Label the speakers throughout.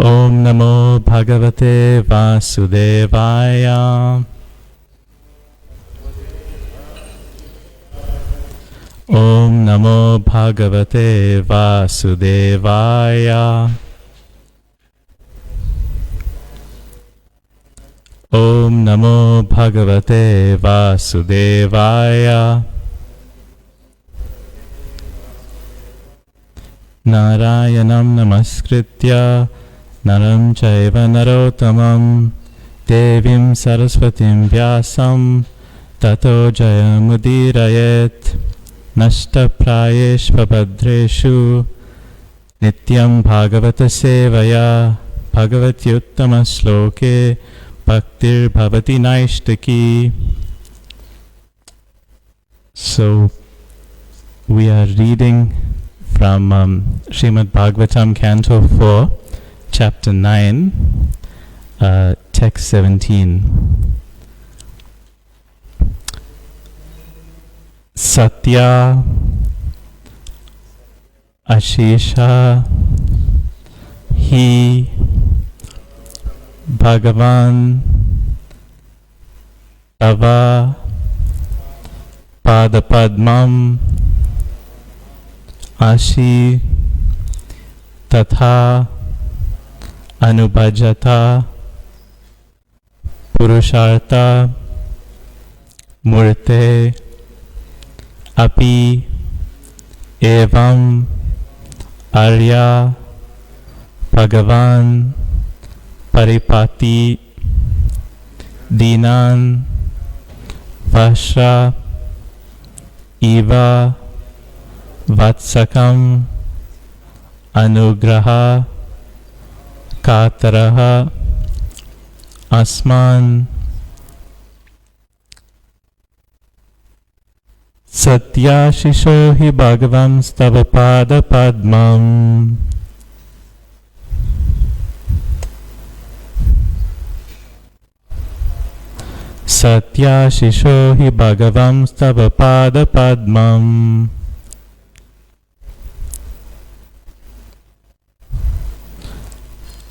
Speaker 1: Om Namo Bhagavate Vasudevaya. Om Namo Bhagavate Vasudevaya. Om Namo Bhagavate Vasudevaya. Narayanam Namaskritya Naram Chaiva Narottamam Devim Saraswatim Vyasam Tato Jayamudirayet Nashta Prayeshva Bhadreshu Nityam Bhagavata Sevaya Bhagavati Uttama Shloke Bhaktir Bhavati Naishtaki. So we are reading from Srimad Bhagavatam, Canto 4, Chapter 9, Text 17. Satya Ashisha Hi Bhagavan Tava Padapadmam Ashi Tatha Anubhajata Purushartha Murte Api Evam Arya Bhagavan Paripati Dinan Vashra Iva Vatsakam Anugraha Kataraha Asman Satya Shisho Hi Bhagavam Stava Pada Padmam. Satya Shisho Hi Bhagavam Stava Pada Padmam.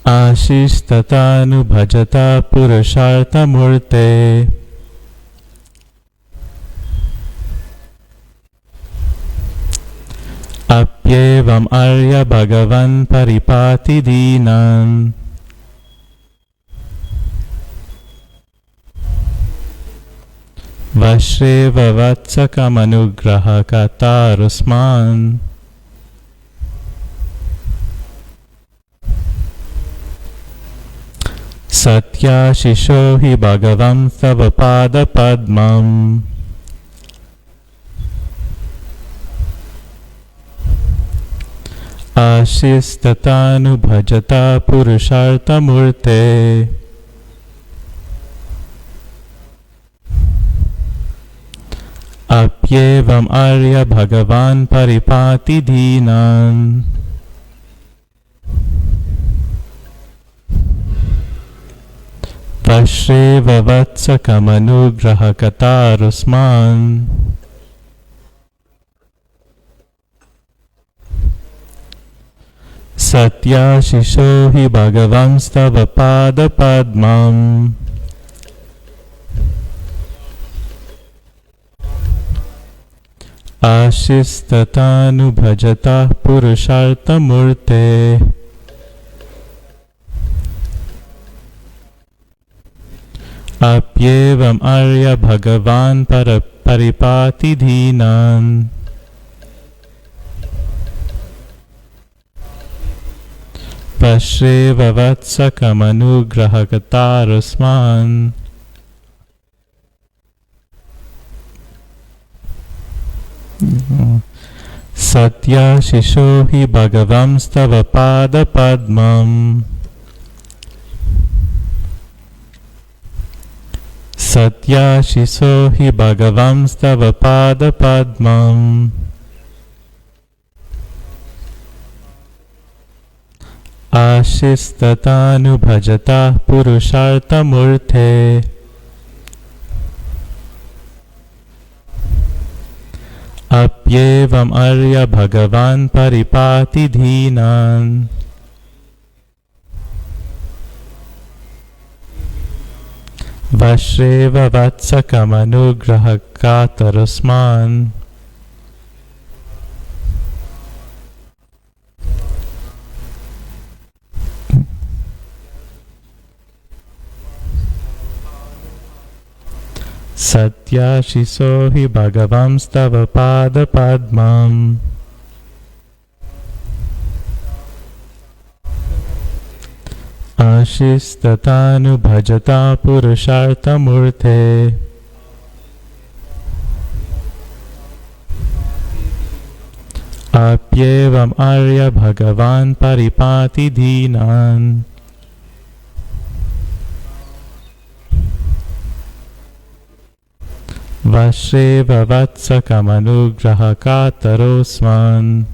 Speaker 1: Ashish Tatanu Bhajata Purushartha Murte. Apyevam Arya Bhagavan Paripati Dinan. Vashreva Vatsakam Anugraha Katarusman. Satya Shisho Hi Bhagavam Tava Pada Padmam. Ashis Tatanu Bhajata Purushartha Murte. Apyevam Arya Bhagavan Paripati Dinan. Vashreva Vatsakam Anugraha Katarusman. Satya Shisho Hi Bhagavam Stava Pada Padmam. Ashis Tatanu Bhajata Purushartha Murte. Apyevam Arya Bhagavan Paripati Dinan. Vashreva Vatsakam Anugraha Katarusman. Satya Shisho Hi Bhagavam Stava Pada Padmam. Satya Shisho Hi Bhagavam Stava Pada Padmam. Ashis Tatanu Bhajata Purushartha Murte. Apyevam Arya Bhagavan Paripati Dinan. Vashreva vatsakam anugrahakatarusman. Satya shiso hi bhagavam stava pada padmam. Ashistatanu bhajata purushartha murte. Apyevam arya bhagavan paripati dhinan. Vashreva vatsakam anugrahakatarosman.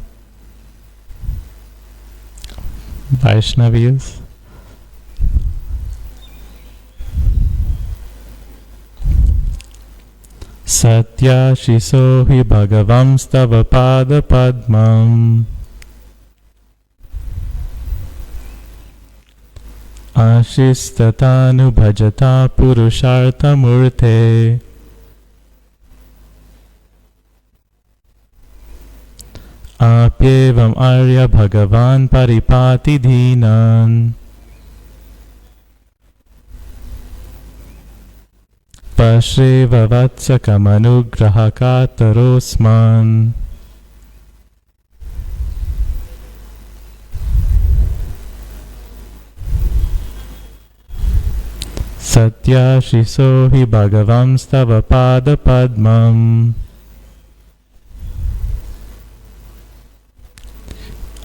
Speaker 1: Vaishnavis. Satya shiso hi bhagavam stava pada padmam. Ashistatanu bhajata purushartha murte. Apyevam arya bhagavan paripati dhinan. Vashreva vatsakam anugrahakatarosman. Satya shiso hi bhagavam stava pada padmam.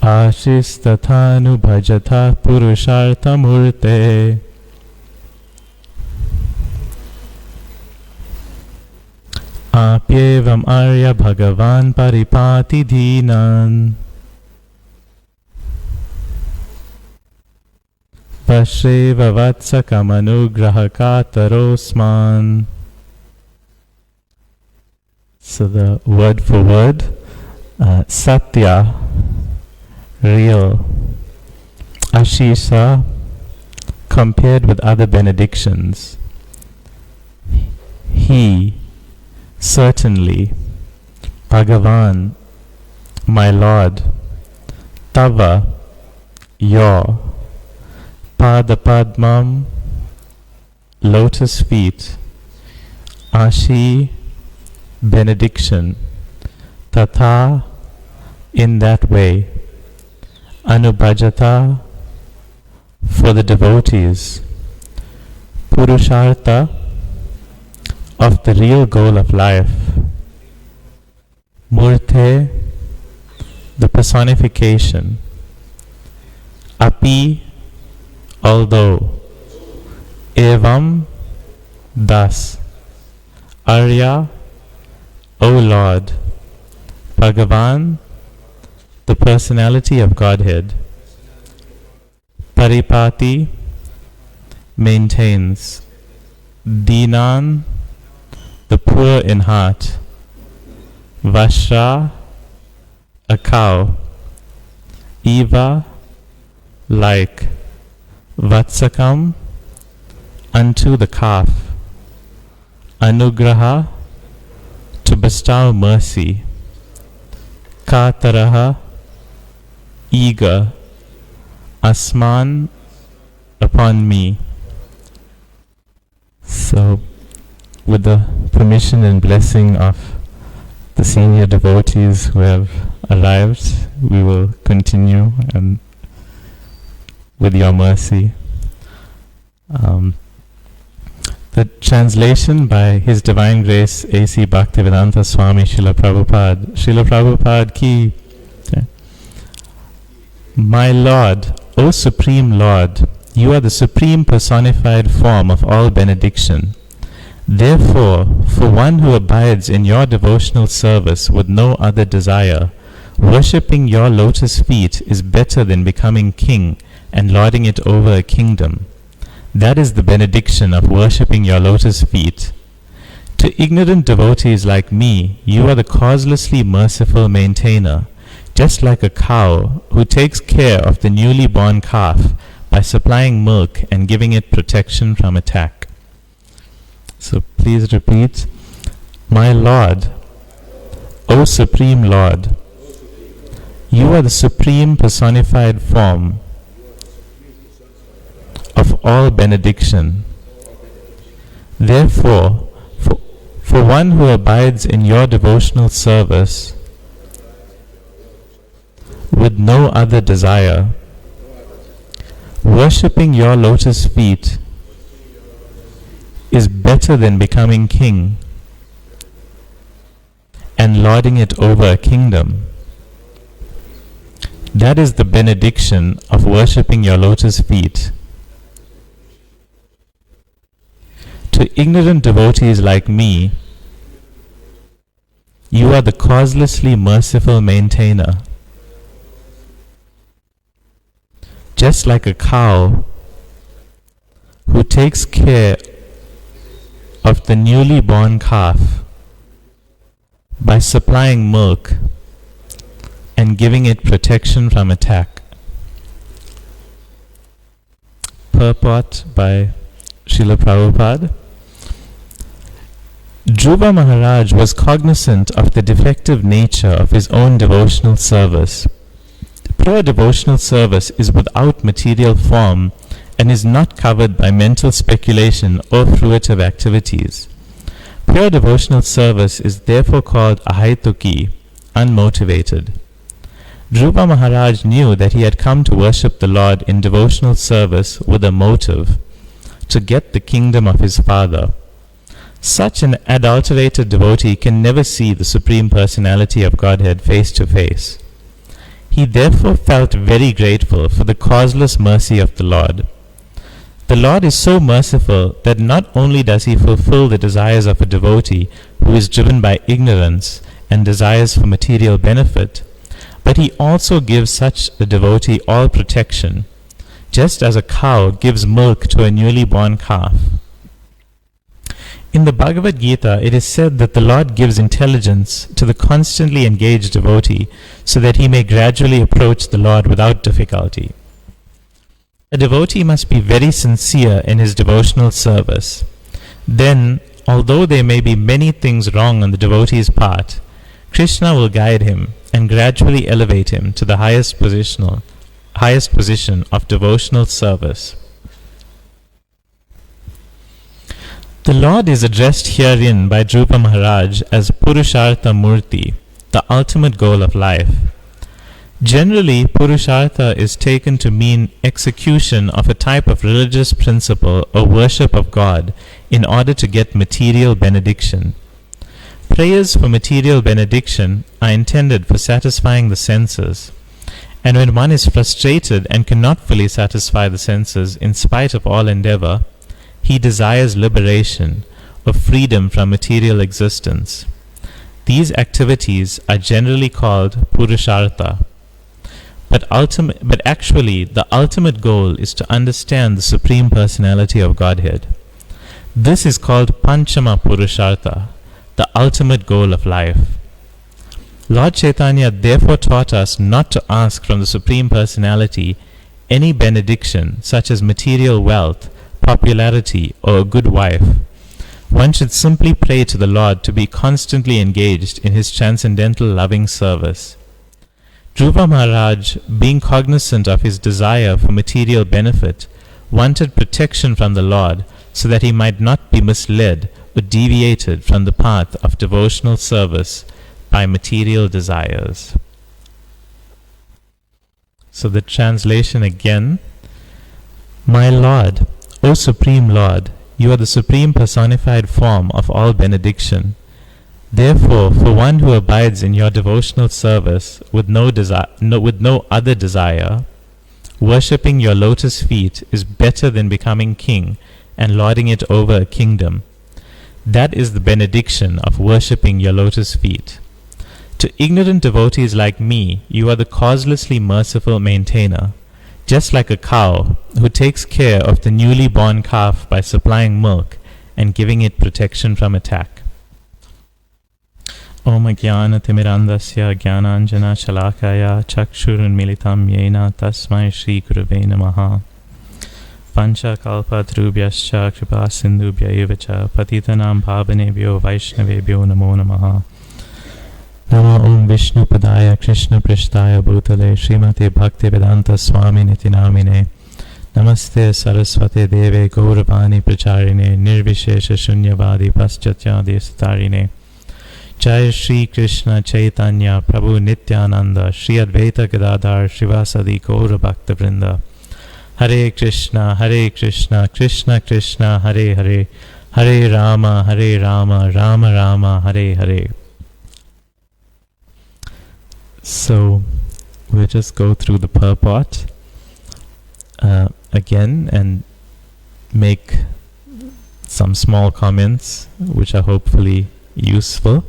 Speaker 1: Ashistatanu bhajata purushartha murte. Apyevam arya bhagavan paripati dhinan. Vashreva vatsakam anugrahakatarosman. So the word for word, Satya, real. Ashisa, compared with other benedictions. He, certainly. Bhagavan, my Lord. Tava, your. Pada Padmam, lotus feet. Ashi, benediction. Tatha, in that way. Anubhajata, for the devotees. Purushartha, of the real goal of life. Murte, the personification. Api, although. Evam, thus. Arya, O Lord. Bhagavan, the personality of Godhead. Paripati, maintains. Dinan, the poor in heart. Vashra, a cow. Eva, like. Vatsakam, unto the calf. Anugraha, to bestow mercy. Kataraha, eager. Asman, upon me. So, with the permission and blessing of the senior devotees who have arrived, we will continue and with your mercy. The translation by His Divine Grace A.C. Bhaktivedanta Swami Srila Prabhupada. Srila Prabhupada ki. My Lord, O Supreme Lord, you are the supreme personified form of all benediction. Therefore, for one who abides in your devotional service with no other desire, worshipping your lotus feet is better than becoming king and lording it over a kingdom. That is the benediction of worshipping your lotus feet. To ignorant devotees like me, you are the causelessly merciful maintainer, just like a cow who takes care of the newly born calf by supplying milk and giving it protection from attack. So please repeat. My Lord, O Supreme Lord, you are the supreme personified form of all benediction. Therefore, for one who abides in your devotional service with no other desire, worshipping your lotus feet is better than becoming king and lording it over a kingdom. That is the benediction of worshipping your lotus feet. To ignorant devotees like me, you are the causelessly merciful maintainer. Just like a cow who takes care of the newly born calf by supplying milk and giving it protection from attack. Purport by Srila Prabhupada. Dhruva Maharaj was cognizant of the defective nature of his own devotional service. Pure devotional service is without material form and is not covered by mental speculation or fruitive activities. Pure devotional service is therefore called ahaituki, unmotivated. Dhruva Maharaj knew that he had come to worship the Lord in devotional service with a motive, to get the kingdom of his father. Such an adulterated devotee can never see the Supreme Personality of Godhead face to face. He therefore felt very grateful for the causeless mercy of the Lord. The Lord is so merciful that not only does he fulfill the desires of a devotee who is driven by ignorance and desires for material benefit, but he also gives such a devotee all protection, just as a cow gives milk to a newly born calf. In the Bhagavad Gita, it is said that the Lord gives intelligence to the constantly engaged devotee so that he may gradually approach the Lord without difficulty. A devotee must be very sincere in his devotional service. Then, although there may be many things wrong on the devotee's part, Krishna will guide him and gradually elevate him to the highest position of devotional service. The Lord is addressed herein by Dhruva Maharaj as Purushartha Murti, the ultimate goal of life. Generally, Purushartha is taken to mean execution of a type of religious principle or worship of God in order to get material benediction. Prayers for material benediction are intended for satisfying the senses, and when one is frustrated and cannot fully satisfy the senses in spite of all endeavor, he desires liberation or freedom from material existence. These activities are generally called Purushartha. But actually, the ultimate goal is to understand the Supreme Personality of Godhead. This is called Panchama Purushartha, the ultimate goal of life. Lord Chaitanya therefore taught us not to ask from the Supreme Personality any benediction such as material wealth, popularity, or a good wife. One should simply pray to the Lord to be constantly engaged in his transcendental loving service. Dhruva Maharaj, being cognizant of his desire for material benefit, wanted protection from the Lord so that he might not be misled or deviated from the path of devotional service by material desires. So the translation again. My Lord, O Supreme Lord, you are the supreme personified form of all benediction. Therefore, for one who abides in your devotional service with no other desire, worshipping your lotus feet is better than becoming king and lording it over a kingdom. That is the benediction of worshipping your lotus feet. To ignorant devotees like me, you are the causelessly merciful maintainer, just like a cow who takes care of the newly born calf by supplying milk and giving it protection from attack. Om Jnana Timirandasya Jnananjana Shalakaya Chakshurunmilitam Yena Tasmai Shri Gurave Namaha. Pancha kalpatarubhyascha kripa sindhubhya eva cha patitanam pavanebhyo vaishnavebhyo namo namaha. Namo Om Vishnu Padaya Krishna Prishtaya Bhutale Srimate Bhakti Vedanta Swami Niti Namine Namaste Saraswate Deve Gauravani Pracharine Nirvishesha Shunyavadi Paschatyadi Satarine Jai Shri Krishna Chaitanya Prabhu Nityananda Shri Advaita Gadadhar Shrivasadi Gaura Bhakta Vrinda Hare Krishna Krishna Krishna Hare Hare Hare Rama Rama Rama Hare Hare. So we'll just go through the purport again and make some small comments which are hopefully useful.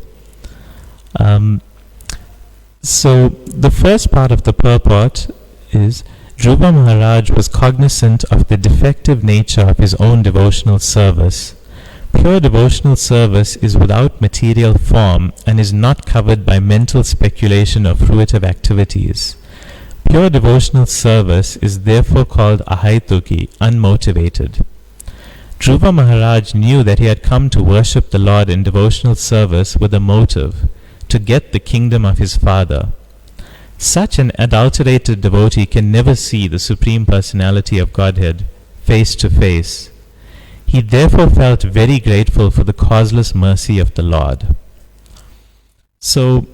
Speaker 1: So the first part of the purport is Dhruva Maharaj was cognizant of the defective nature of his own devotional service. Pure devotional service is without material form and is not covered by mental speculation or fruitive activities. Pure devotional service is therefore called ahaituki, unmotivated. Dhruva Maharaj knew that he had come to worship the Lord in devotional service with a motive, to get the kingdom of his father. Such an adulterated devotee can never see the Supreme Personality of Godhead face to face. He therefore felt very grateful for the causeless mercy of the Lord. So,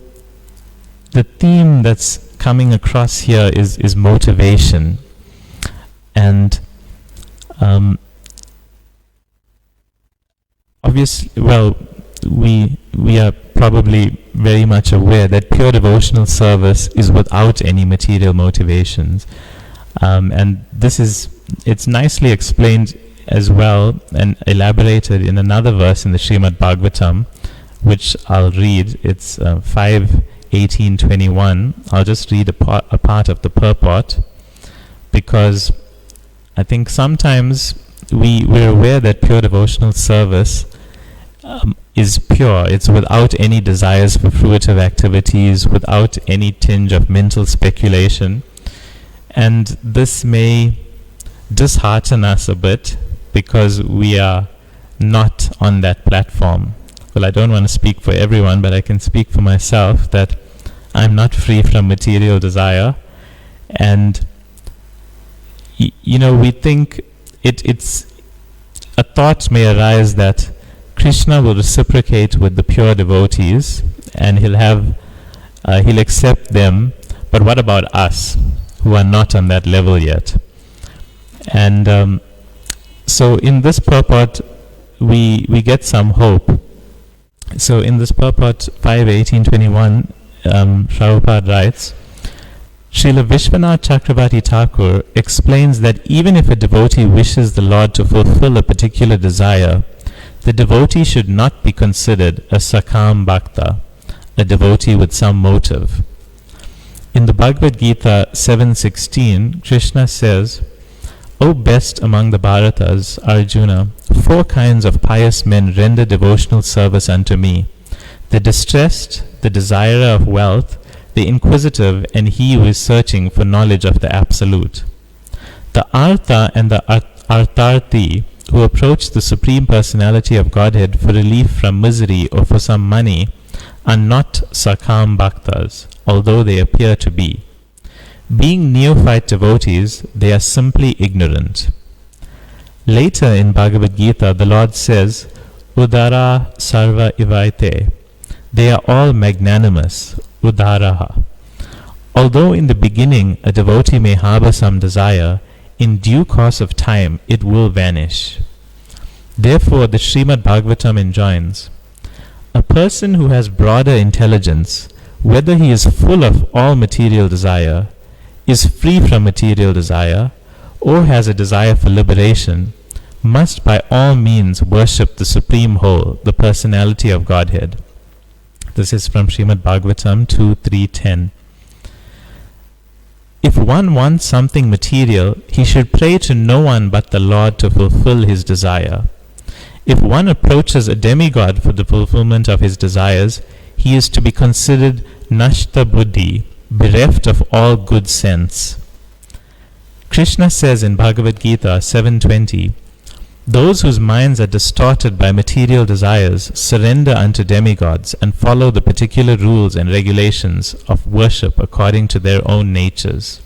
Speaker 1: the theme that's coming across here is motivation. And obviously, well, we are probably very much aware that pure devotional service is without any material motivations. And it's nicely explained as well and elaborated in another verse in the Srimad Bhagavatam, which I'll read. It's 5:18-21. I'll just read a part of the purport, because I think sometimes we're aware that pure devotional service is pure. It's without any desires for fruitive activities, without any tinge of mental speculation. And this may dishearten us a bit, because we are not on that platform. Well, I don't want to speak for everyone, but I can speak for myself that I'm not free from material desire. And we think it's a thought may arise that Krishna will reciprocate with the pure devotees and he'll accept them, but what about us who are not on that level yet? And so in this purport we get some hope. So in this purport 5:18-21, Prabhupada writes, Srila Vishwanath Chakravarti Thakur explains that even if a devotee wishes the Lord to fulfill a particular desire, the devotee should not be considered a sakam bhakta, a devotee with some motive. In the Bhagavad Gita 7:16, Krishna says, O best among the Bharatas, Arjuna, 4 kinds of pious men render devotional service unto me: the distressed, the desirer of wealth, the inquisitive, and he who is searching for knowledge of the Absolute. The Artha and the Artharthi, who approach the Supreme Personality of Godhead for relief from misery or for some money, are not sakam bhaktas, although they appear to be. Being neophyte devotees, they are simply ignorant. Later in Bhagavad Gita, the Lord says, Udara sarva ivaite. They are all magnanimous, udaraha. Although in the beginning a devotee may harbor some desire, in due course of time it will vanish. Therefore the Srimad Bhagavatam enjoins, a person who has broader intelligence, whether he is full of all material desire, is free from material desire, or has a desire for liberation, must by all means worship the Supreme Whole, the Personality of Godhead. This is from Srimad Bhagavatam 2:3-10. If one wants something material, he should pray to no one but the Lord to fulfill his desire. If one approaches a demigod for the fulfillment of his desires, he is to be considered nashta buddhi, bereft of all good sense. Krishna says in Bhagavad Gita 7:20, "Those whose minds are distorted by material desires surrender unto demigods and follow the particular rules and regulations of worship according to their own natures."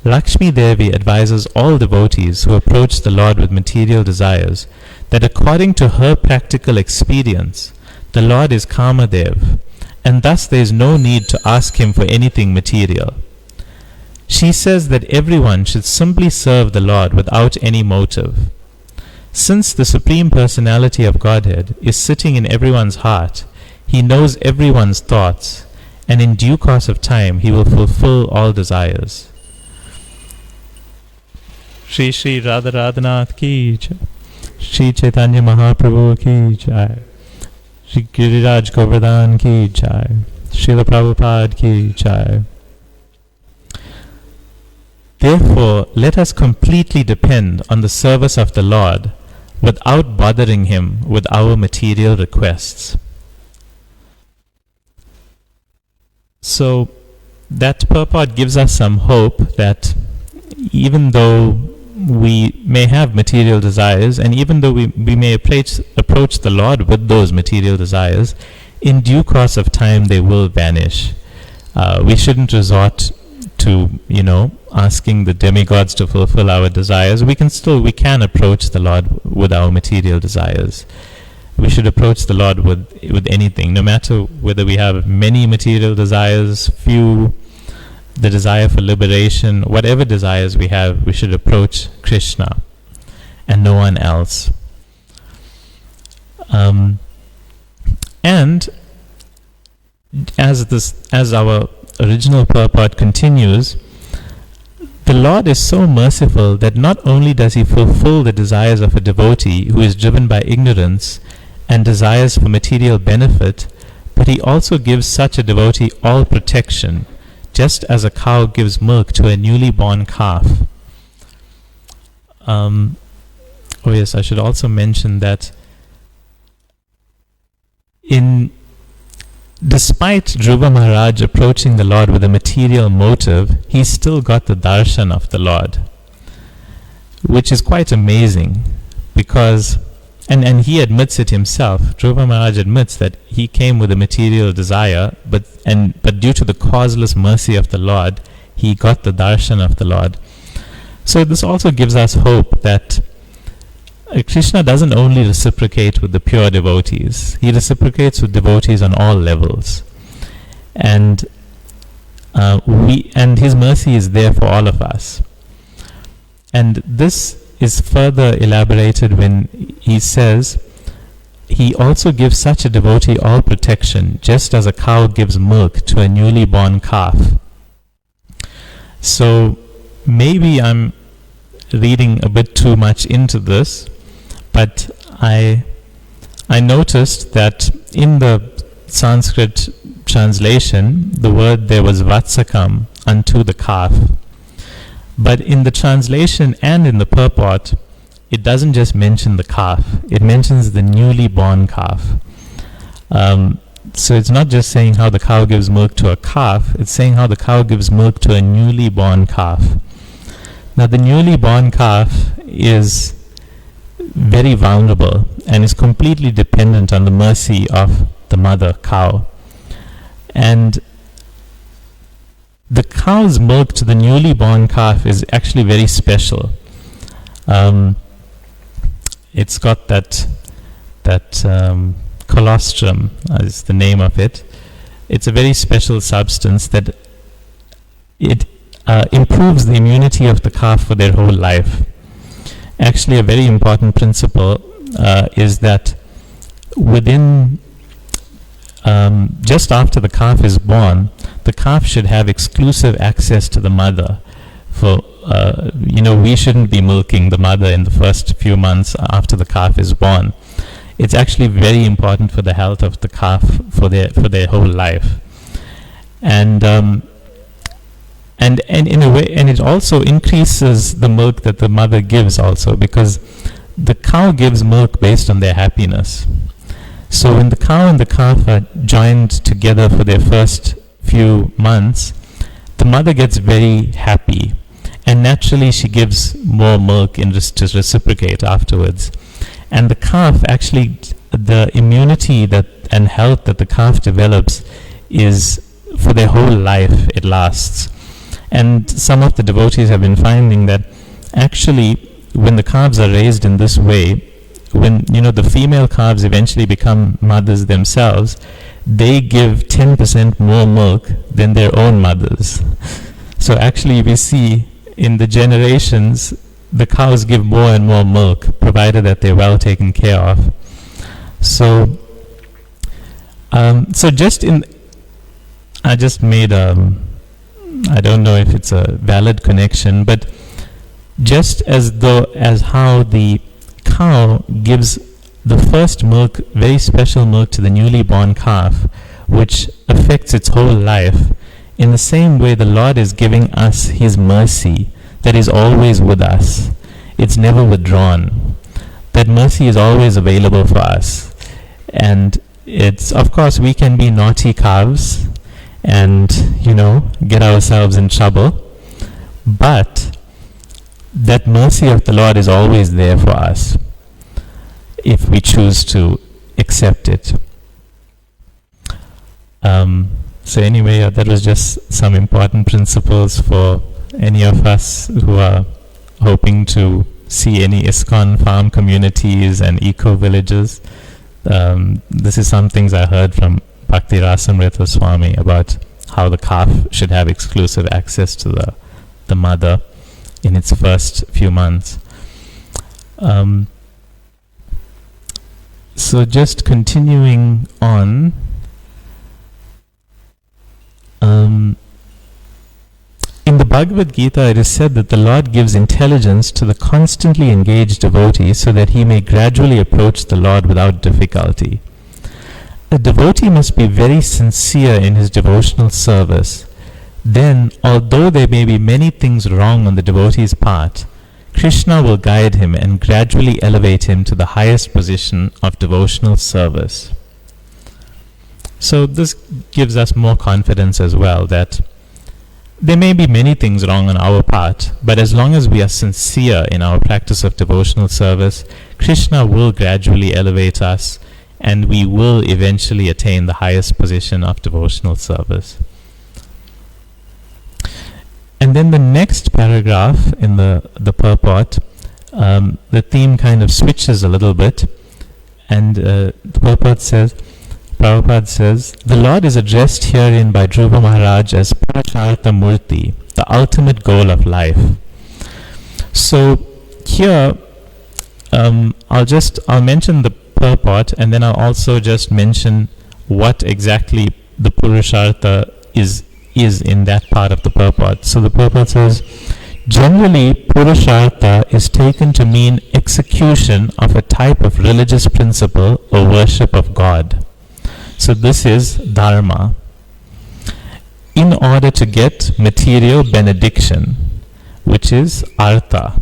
Speaker 1: Lakshmi Devi advises all devotees who approach the Lord with material desires that according to her practical experience, the Lord is Kamadev, and thus there is no need to ask him for anything material. She says that everyone should simply serve the Lord without any motive. Since the Supreme Personality of Godhead is sitting in everyone's heart, he knows everyone's thoughts, and in due course of time he will fulfill all desires. Shri Shri Radha Radhanath ki jai. Shri Chaitanya Mahaprabhu ki jai. Shri Giriraj Govardhan ki jai. Srila Prabhupada ki jai. Therefore, let us completely depend on the service of the Lord without bothering him with our material requests. So, that purport gives us some hope that even though we may have material desires, and even though we may approach the Lord with those material desires, in due course of time they will vanish. We shouldn't resort to, asking the demigods to fulfill our desires. We can approach the Lord with our material desires. We should approach the Lord with anything, no matter whether we have many material desires, few, the desire for liberation, whatever desires we have, we should approach Krishna and no one else. And as our original purport continues, the Lord is so merciful that not only does he fulfill the desires of a devotee who is driven by ignorance and desires for material benefit, but he also gives such a devotee all protection, just as a cow gives milk to a newly born calf. I should also mention that despite Dhruva Maharaj approaching the Lord with a material motive, he still got the darshan of the Lord, which is quite amazing, because and he admits it himself. Dhruva Maharaj admits that he came with a material desire, but due to the causeless mercy of the Lord, he got the darshan of the Lord. So this also gives us hope that Krishna doesn't only reciprocate with the pure devotees, he reciprocates with devotees on all levels, and his mercy is there for all of us. And this is further elaborated when he says, he also gives such a devotee all protection, just as a cow gives milk to a newly born calf. So maybe I'm reading a bit too much into this, but I noticed that in the Sanskrit translation, the word there was vatsakam, unto the calf. But in the translation and in the purport, it doesn't just mention the calf, it mentions the newly born calf. So it's not just saying how the cow gives milk to a calf, it's saying how the cow gives milk to a newly born calf. Now the newly born calf is very vulnerable and is completely dependent on the mercy of the mother cow. And the cow's milk to the newly born calf is actually very special. It's got that colostrum is the name of it. It's a very special substance that it improves the immunity of the calf for their whole life. Actually, a very important principle is that within just after the calf is born, the calf should have exclusive access to the mother. For we shouldn't be milking the mother in the first few months after the calf is born. It's actually very important for the health of the calf for their whole life, and in a way, and it also increases the milk that the mother gives also, because the cow gives milk based on their happiness. So when the cow and the calf are joined together for their first few months, the mother gets very happy, and naturally she gives more milk in to reciprocate afterwards. And the calf actually, the immunity that and health that the calf develops is for their whole life, it lasts. And some of the devotees have been finding that actually when the calves are raised in this way, when the female calves eventually become mothers themselves, they give 10% more milk than their own mothers. So actually we see in the generations the cows give more and more milk, provided that they're well taken care of. So I just made I don't know if it's a valid connection, but just as how the cow gives the first milk, very special milk, to the newly born calf, which affects its whole life, in the same way the Lord is giving us His mercy that is always with us. It's never withdrawn. That mercy is always available for us. And it's, of course, we can be naughty calves and, get ourselves in trouble. But that mercy of the Lord is always there for us if we choose to accept it. So anyway, that was just some important principles for any of us who are hoping to see any ISKCON farm communities and eco-villages. This is some things I heard from Bhakti Rasamrita Swami about how the calf should have exclusive access to the mother in its first few months. So just continuing on, in the Bhagavad Gita it is said that the Lord gives intelligence to the constantly engaged devotee so that he may gradually approach the Lord without difficulty. A devotee must be very sincere in his devotional service. Then, although there may be many things wrong on the devotee's part, Krishna will guide him and gradually elevate him to the highest position of devotional service. So this gives us more confidence as well, that there may be many things wrong on our part, but as long as we are sincere in our practice of devotional service, Krishna will gradually elevate us and we will eventually attain the highest position of devotional service. And then the next paragraph in the purport, the theme kind of switches a little bit, and the purport says, Prabhupada says, the Lord is addressed herein by Dhruva Maharaj as Purushartha Murti, the ultimate goal of life. So here, I'll mention the purport, and then I'll also just mention what exactly the Purushartha is in that part of the purport. So the purport says, generally, Purushartha is taken to mean execution of a type of religious principle or worship of God. So this is dharma. In order to get material benediction, which is artha.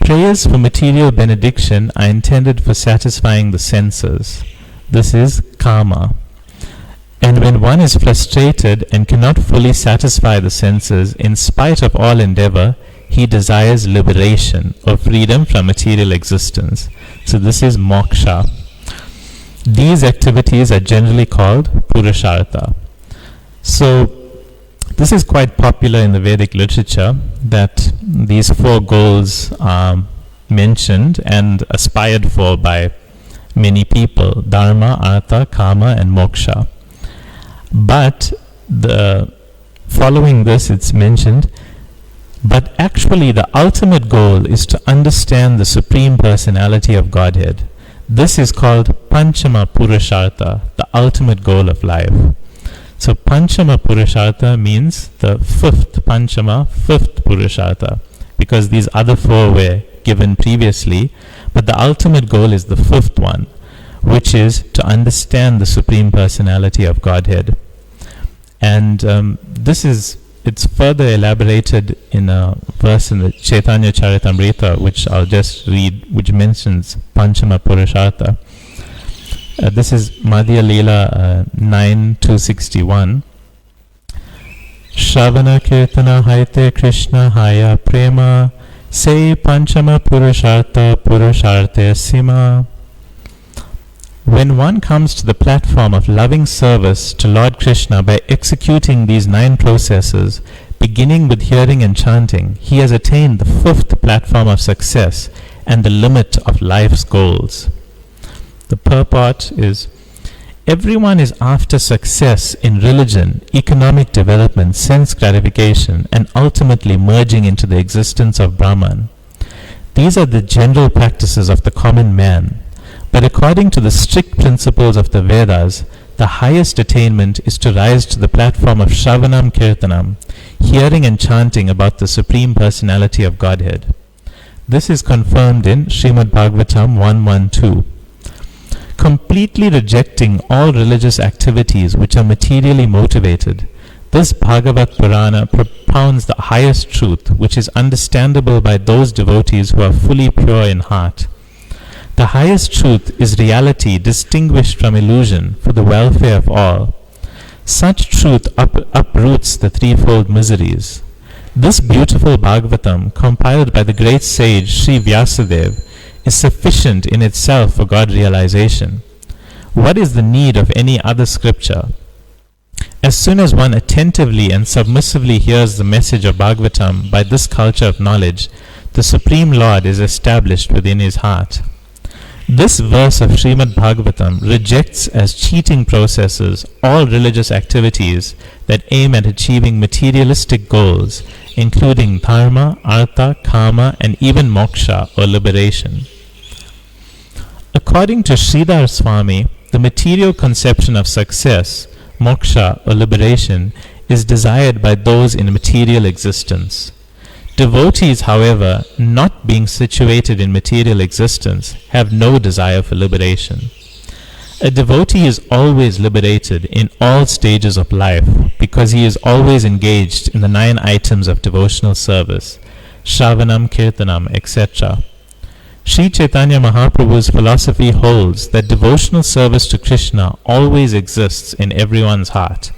Speaker 1: Prayers for material benediction are intended for satisfying the senses. This is kama. And when one is frustrated and cannot fully satisfy the senses, in spite of all endeavor, he desires liberation or freedom from material existence. So this is moksha. These activities are generally called Purushartha. So this is quite popular in the Vedic literature, that these four goals are mentioned and aspired for by many people: dharma, artha, kama, and moksha. But following this it's mentioned, but actually the ultimate goal is to understand the Supreme Personality of Godhead. This is called Panchama Purushartha, the ultimate goal of life. So Panchama Purushartha means the fifth Purushartha, because these other four were given previously, but the ultimate goal is the fifth one, which is to understand the Supreme Personality of Godhead. And it's further elaborated in a verse in the Chaitanya Charitamrita, which I'll just read, which mentions Panchama Purushartha. This is Madhya Leela 9:261. Shravana Kirtana Haite Krishna Haya Prema Se Panchama Purushartha Purusharte Sima. When one comes to the platform of loving service to Lord Krishna by executing these 9 processes, beginning with hearing and chanting, he has attained the 5th platform of success and the limit of life's goals. The purport is, everyone is after success in religion, economic development, sense gratification, and ultimately merging into the existence of Brahman. These are the general practices of the common man. But according to the strict principles of the Vedas, the highest attainment is to rise to the platform of Shravanam Kirtanam, hearing and chanting about the Supreme Personality of Godhead. This is confirmed in Srimad Bhagavatam 1.1.2. Completely rejecting all religious activities which are materially motivated, this Bhagavat Purana propounds the highest truth, which is understandable by those devotees who are fully pure in heart. The highest truth is reality distinguished from illusion for the welfare of all. Such truth uproots the threefold miseries. This beautiful Bhagavatam, compiled by the great sage Sri Vyasadeva, is sufficient in itself for God realization. What is the need of any other scripture? As soon as one attentively and submissively hears the message of Bhagavatam by this culture of knowledge, the Supreme Lord is established within his heart. This verse of Srimad Bhagavatam rejects as cheating processes all religious activities that aim at achieving materialistic goals, including dharma, artha, kama, and even moksha or liberation. According to Sridhar Swami, the material conception of success, moksha or liberation, is desired by those in material existence. Devotees, however, not being situated in material existence, have no desire for liberation. A devotee is always liberated in all stages of life because he is always engaged in the 9 items of devotional service, Shravanam, Kirtanam, etc. Sri Chaitanya Mahaprabhu's philosophy holds that devotional service to Krishna always exists in everyone's heart.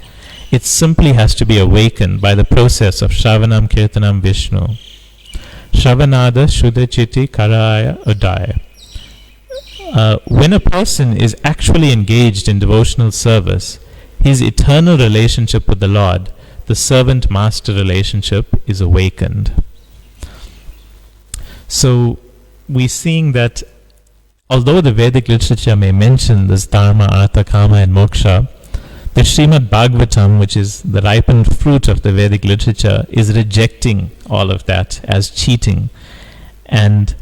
Speaker 1: It simply has to be awakened by the process of Shravanam Kirtanam Vishnu. Shravanada Shuddha Chitti Karaya Udaya. When a person is actually engaged in devotional service, his eternal relationship with the Lord, the servant-master relationship, is awakened. So we're seeing that although the Vedic literature may mention this dharma, artha, kama, and moksha, the Srimad Bhagavatam, which is the ripened fruit of the Vedic literature, is rejecting all of that as cheating. And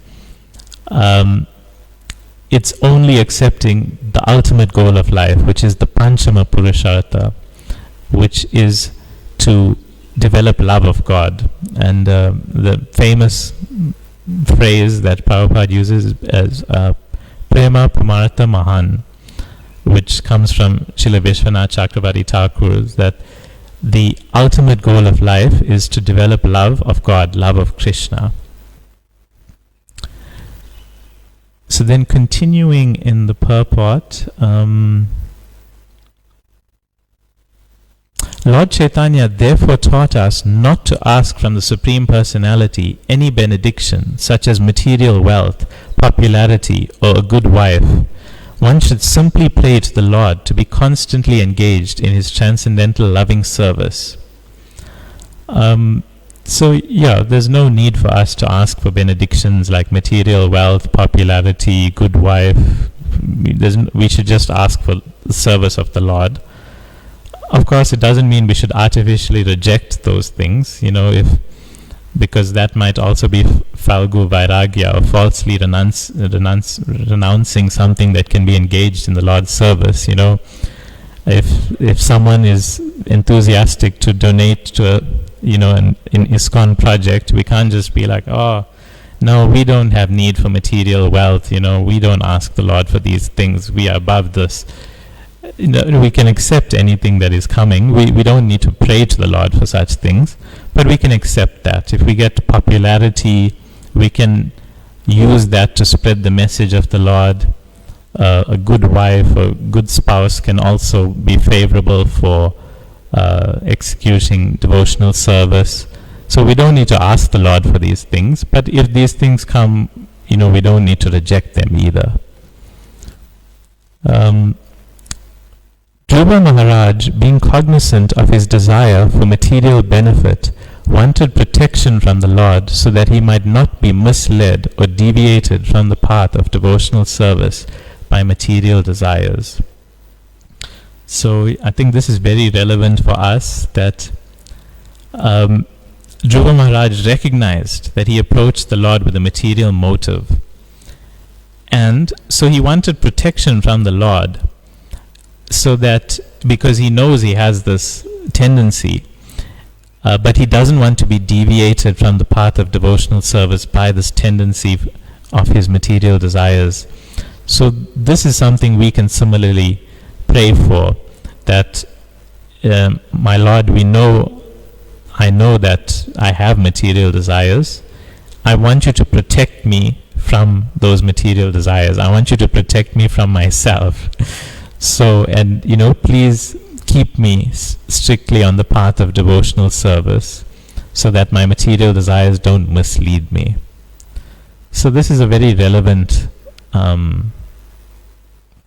Speaker 1: it's only accepting the ultimate goal of life, which is the Panchama Purushartha, which is to develop love of God. And the famous phrase that Prabhupada uses as Prema Pumartha Mahan, which comes from Srila Vishwanath Chakravarti Thakur, that the ultimate goal of life is to develop love of God, love of Krishna. So then continuing in the purport, Lord Chaitanya therefore taught us not to ask from the Supreme Personality any benediction, such as material wealth, popularity, or a good wife. One should simply pray to the Lord to be constantly engaged in His transcendental loving service. There's no need for us to ask for benedictions like material wealth, popularity, good wife. We should just ask for the service of the Lord. Of course, it doesn't mean we should artificially reject those things, because that might also be falgu vairagya, or falsely renouncing something that can be engaged in the Lord's service. If someone is enthusiastic to donate to an ISKCON project, we can't just be like, oh, no, we don't have need for material wealth. We don't ask the Lord for these things. We are above this. We can accept anything that is coming. We don't need to pray to the Lord for such things, but we can accept that. If we get popularity, we can use that to spread the message of the Lord. A good wife or good spouse can also be favorable for executing devotional service. So we don't need to ask the Lord for these things, but if these things come, we don't need to reject them either. Dhruva Maharaj, being cognizant of his desire for material benefit, wanted protection from the Lord so that he might not be misled or deviated from the path of devotional service by material desires. So I think this is very relevant for us, that Dhruva Maharaj recognized that he approached the Lord with a material motive. And so he wanted protection from the Lord, so that, because he knows he has this tendency, but he doesn't want to be deviated from the path of devotional service by this tendency of his material desires. So this is something we can similarly pray for, that my Lord, I know that I have material desires. I want you to protect me from those material desires. I want you to protect me from myself. So, and please keep me strictly on the path of devotional service, so that my material desires don't mislead me. So this is a very relevant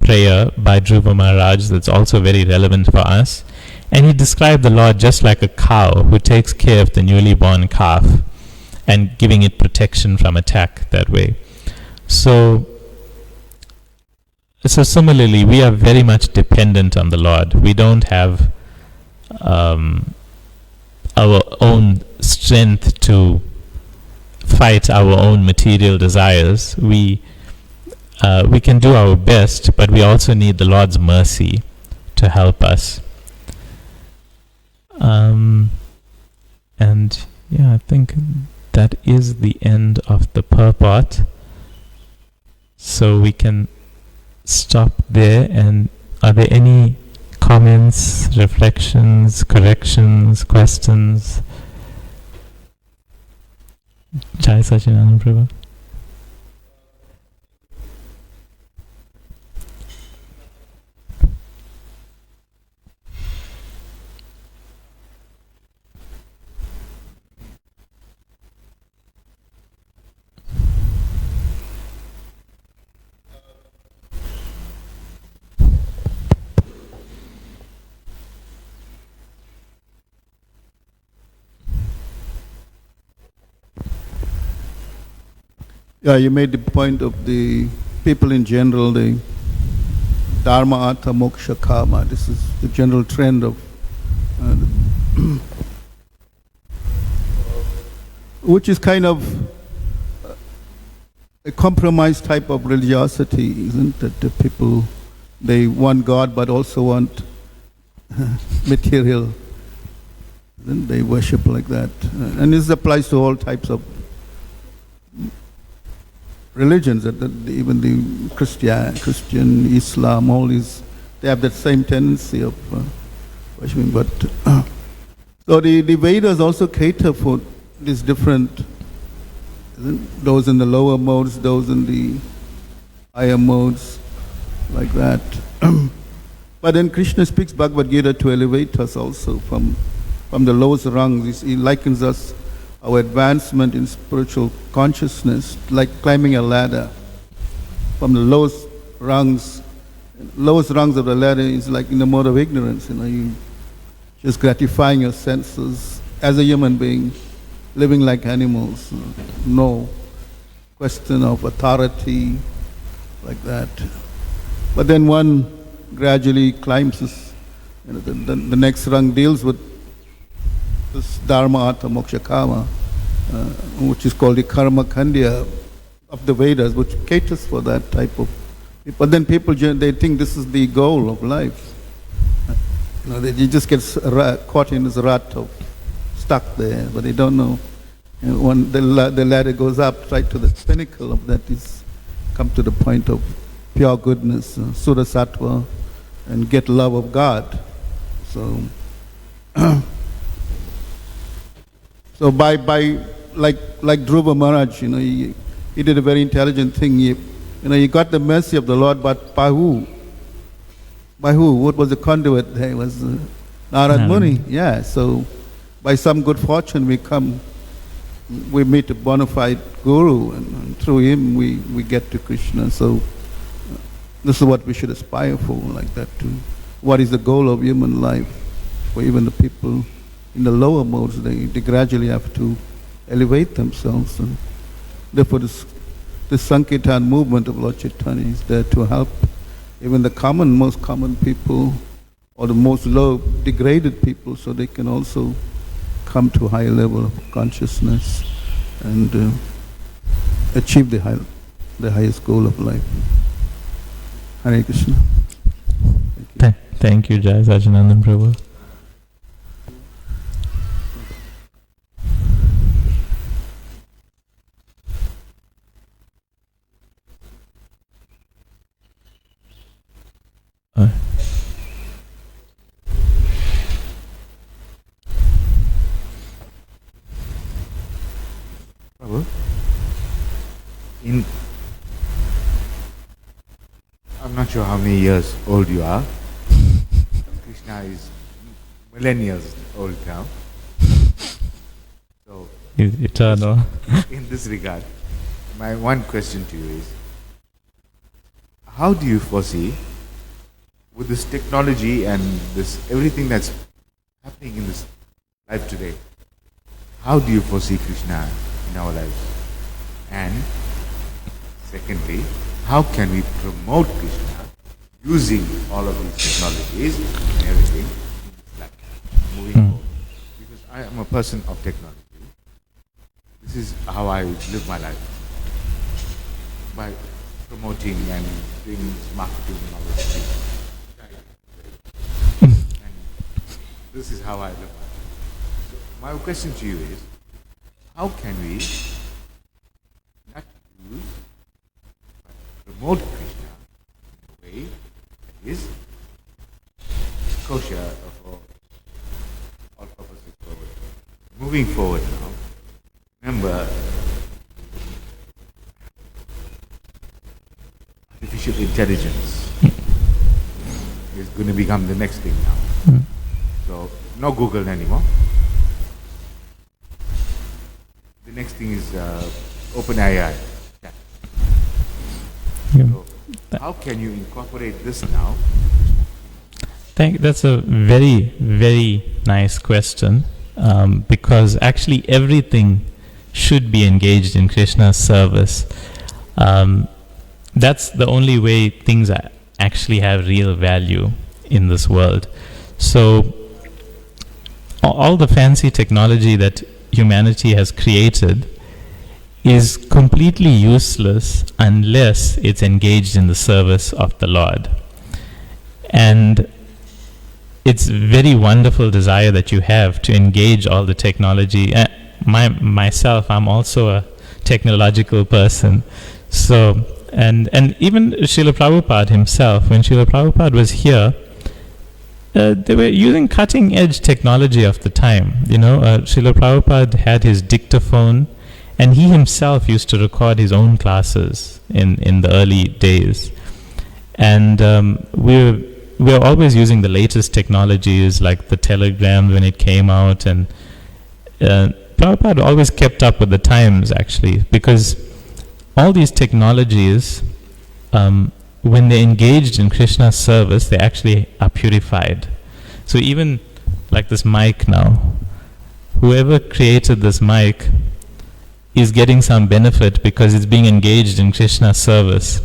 Speaker 1: prayer by Dhruva Maharaj that's also very relevant for us. And he described the Lord just like a cow who takes care of the newly born calf and giving it protection from attack that way. So similarly, we are very much dependent on the Lord. We don't have our own strength to fight our own material desires. We can do our best, but we also need the Lord's mercy to help us. I think that is the end of the purport. So we can stop there. And are there any comments, reflections, corrections, questions? Jai Sachinananda Prabhu.
Speaker 2: Yeah, you made the point of the people in general, the Dharma, Artha, Moksha, Kama. This is the general trend of which is kind of a compromise type of religiosity, isn't it? The people, they want God but also want material. Then they worship like that. And this applies to all types of religions, even the Christian, Islam, all these, they have that same tendency of worshiping. But so the Vedas also cater for these different, those in the lower modes, those in the higher modes, like that. But then Krishna speaks Bhagavad Gita to elevate us also from the lowest rungs. He likens us, our advancement in spiritual consciousness, like climbing a ladder. From the lowest rungs of the ladder is like in the mode of ignorance. You just gratifying your senses as a human being, living like animals. No question of authority, like that. But then one gradually climbs this, the next rung deals with this Dharma, Artha, Moksha, Kama, which is called the Karma Khandya of the Vedas, which caters for that type of. But then people, they think this is the goal of life. They just get caught in this rut of stuck there, but they don't know. When the ladder goes up, right to the pinnacle of that is come to the point of pure goodness, Sura Sattva, and get love of God. So. So by like Dhruva Maharaj, he did a very intelligent thing. He got the mercy of the Lord, but by who? By who? What was the conduit there? It was Narad
Speaker 1: Narad.
Speaker 2: Muni, yeah. So by some good fortune we meet a bona fide guru, and through him we get to Krishna. So this is what we should aspire for, like that too. What is the goal of human life? For even the people in the lower modes, they gradually have to elevate themselves. And therefore this Sankirtan movement of Lord Chaitanya is there to help even the most common people, or the most low, degraded people, so they can also come to a higher level of consciousness and achieve the highest goal of life. Hare Krishna.
Speaker 1: Thank you, Jai Sajanandan Prabhu.
Speaker 3: Prabhu, I'm not sure how many years old you are. Krishna is millennia old now. So,
Speaker 1: Eternal.
Speaker 3: in this regard, my one question to you is, how do you foresee, with this technology and this everything that's happening in this life today, how do you foresee Krishna in our lives? And secondly, how can we promote Krishna using all of these technologies and everything in this life, moving forward? Because I am a person of technology. This is how I live my life. By promoting and doing marketing and all those things. And this is how I live my life. So my question to you is, how can we not use, but promote Krishna in a way that is kosher for all purposes forward? Moving forward now, remember, artificial intelligence is going to become the next thing now. So, no Google anymore. The next thing is OpenAI. Yeah. So, how can you incorporate this now?
Speaker 1: That's a very, very nice question, because actually everything should be engaged in Krishna's service. That's the only way things actually have real value in this world. So all the fancy technology that humanity has created is completely useless unless it's engaged in the service of the Lord. And it's very wonderful desire that you have to engage all the technology. Myself, I'm also a technological person. So, and even Srila Prabhupada himself, when Srila Prabhupada was here, they were using cutting-edge technology of the time. Srila Prabhupada had his dictaphone, and he himself used to record his own classes in the early days. And we're always using the latest technologies, like the telegram when it came out, and Prabhupada always kept up with the times, actually, because all these technologies, when they're engaged in Krishna's service, they actually are purified. So even like this mic now, whoever created this mic is getting some benefit because it's being engaged in Krishna's service.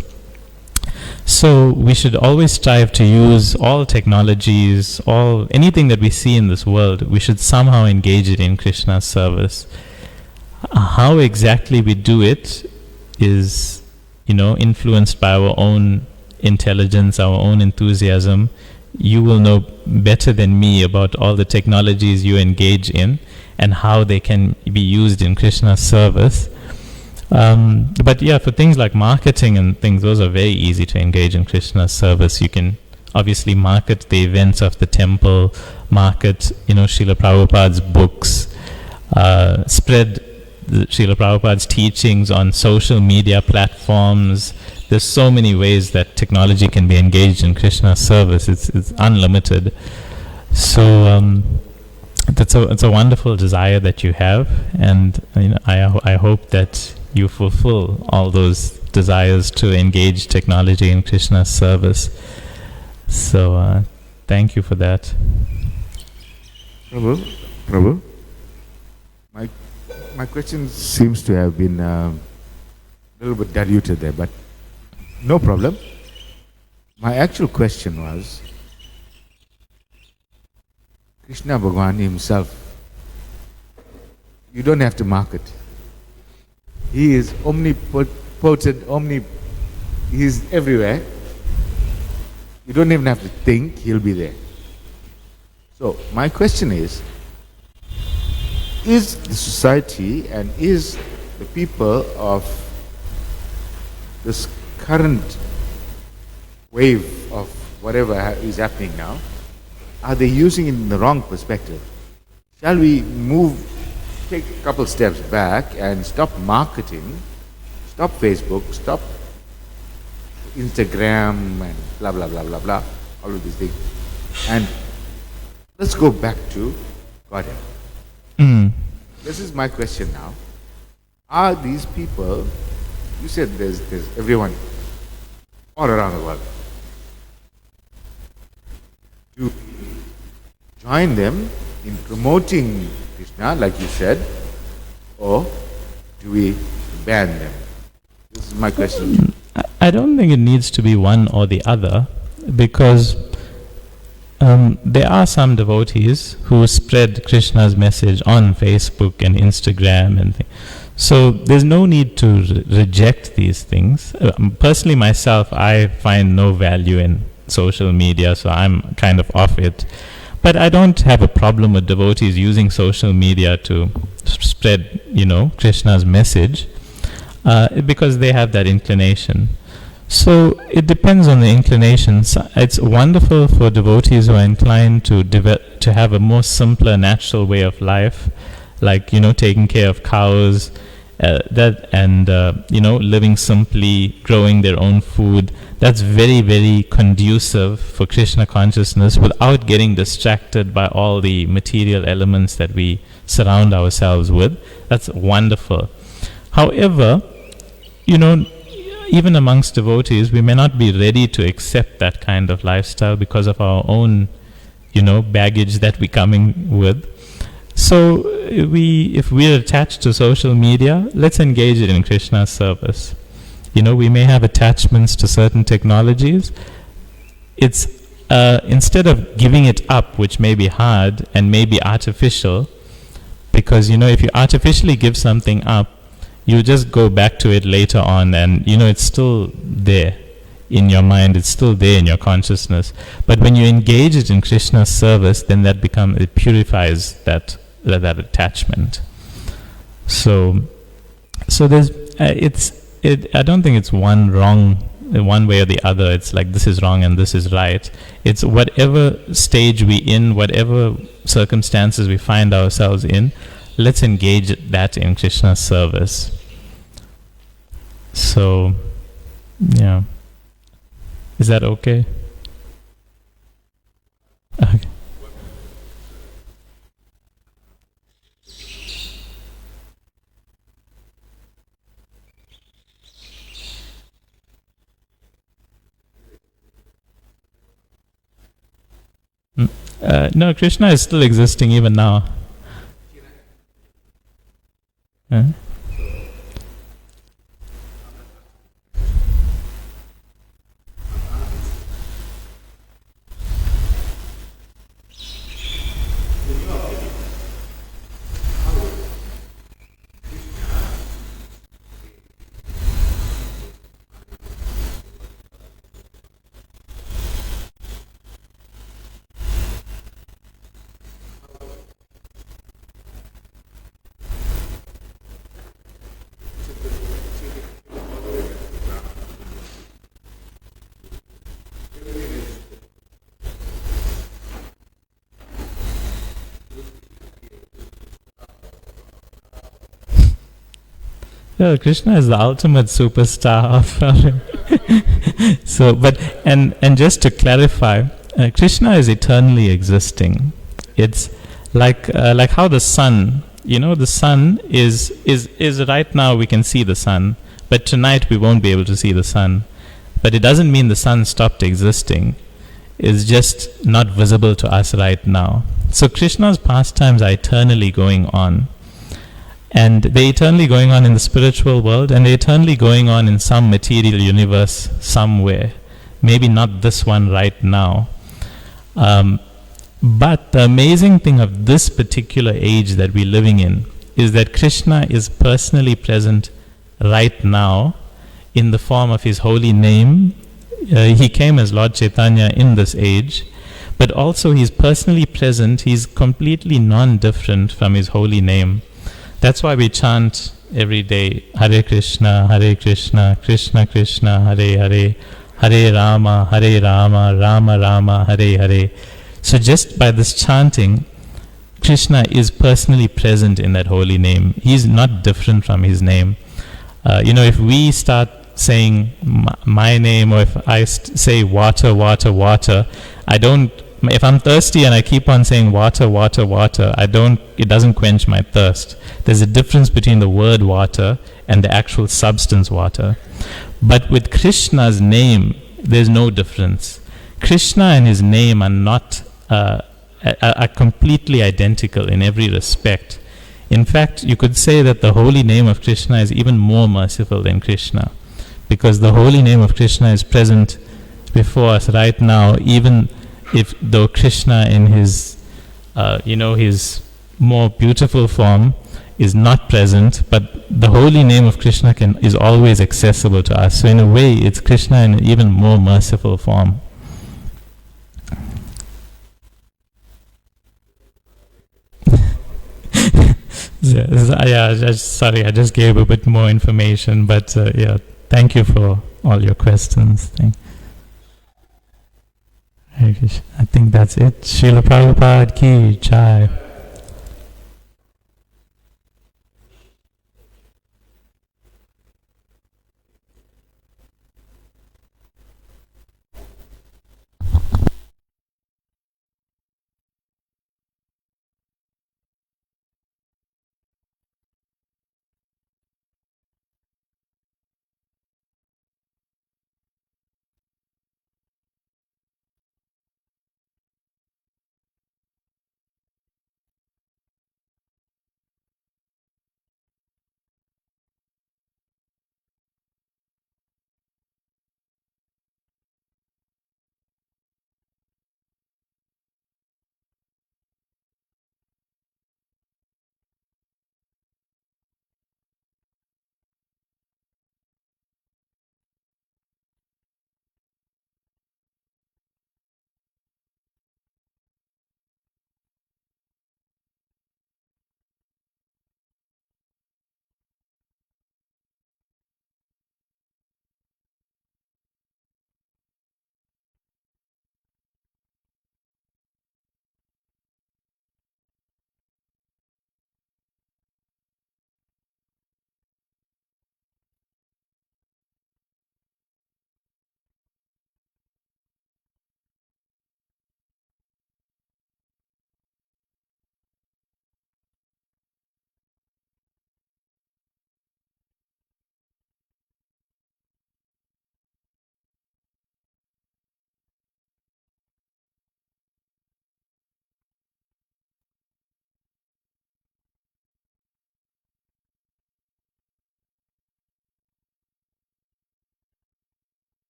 Speaker 1: So we should always strive to use all technologies, anything that we see in this world, we should somehow engage it in Krishna's service. How exactly we do it is, influenced by our own intelligence, our own enthusiasm. You will know better than me about all the technologies you engage in and how they can be used in Krishna's service. But yeah, for things like marketing and things, those are very easy to engage in Krishna's service. You can obviously market the events of the temple, market, Srila Prabhupada's books, spread Srila Prabhupada's teachings on social media platforms. There's so many ways that technology can be engaged in Krishna's service. It's unlimited. So it's a wonderful desire that you have, and I hope that you fulfill all those desires to engage technology in Krishna's service. So thank you for that.
Speaker 3: Prabhu, my question seems to have been a little bit diluted there, but no problem. My actual question was, Krishna Bhagavan himself, you don't have to market. He is omnipotent, he is everywhere. You don't even have to think, he'll be there. So my question is the society and is the people of this current wave of whatever is happening now, are they using it in the wrong perspective? Shall we take a couple steps back and stop marketing, stop Facebook, stop Instagram and blah, blah, blah, blah, blah, all of these things. And let's go back to Godhead. This is my question now. Are these people, you said there's everyone all around the world. Do we join them in promoting Krishna, like you said, or do we ban them? This is my question.
Speaker 1: I don't think it needs to be one or the other, because there are some devotees who spread Krishna's message on Facebook and Instagram and things. So there's no need to reject these things. Personally, myself, I find no value in social media, so I'm kind of off it. But I don't have a problem with devotees using social media to spread, Krishna's message, because they have that inclination. So it depends on the inclinations. It's wonderful for devotees who are inclined to have a more simpler, natural way of life, like taking care of cows, living simply, growing their own food. That's very, very conducive for Krishna consciousness without getting distracted by all the material elements that we surround ourselves with. That's wonderful. However, even amongst devotees, we may not be ready to accept that kind of lifestyle because of our own, baggage that we're coming with. So if we're attached to social media, let's engage it in Krishna's service. We may have attachments to certain technologies. It's instead of giving it up, which may be hard and may be artificial, because if you artificially give something up, you just go back to it later on, and it's still there in your mind, it's still there in your consciousness. But when you engage it in Krishna's service, then it purifies that attachment. So there's I don't think it's one way or the other. It's like this is wrong and this is right. It's whatever stage we in, whatever circumstances we find ourselves in, let's engage that in Krishna's service. So, yeah. Is that okay? Okay. No, Krishna is still existing even now. Yeah, Krishna is the ultimate superstar of so, but and just to clarify, Krishna is eternally existing. It's like how the sun, the sun is right now we can see the sun, but tonight we won't be able to see the sun. But it doesn't mean the sun stopped existing. It's just not visible to us right now. So Krishna's pastimes are eternally going on. And they're eternally going on in the spiritual world, and they're eternally going on in some material universe somewhere. Maybe not this one right now. But the amazing thing of this particular age that we're living in is that Krishna is personally present right now in the form of his holy name. He came as Lord Chaitanya in this age, but also he's personally present. He's completely non-different from his holy name. That's why we chant every day, Hare Krishna, Krishna Krishna, Hare Hare, Hare Rama, Rama Rama, Hare Hare. So just by this chanting, Krishna is personally present in that holy name. He's not different from his name. If we start saying my name, or if I say water, water, water, if I'm thirsty and I keep on saying water, water, water, it doesn't quench my thirst. There's a difference between the word water and the actual substance water. But with Krishna's name, there's no difference. Krishna and his name are completely identical in every respect. In fact, you could say that the holy name of Krishna is even more merciful than Krishna, because the holy name of Krishna is present before us right now, even though Krishna in his his more beautiful form is not present, but the holy name of Krishna is always accessible to us. So in a way, it's Krishna in an even more merciful form. Sorry, I just gave a bit more information, but thank you for all your questions. I think that's it. Srila Prabhupada ki jai.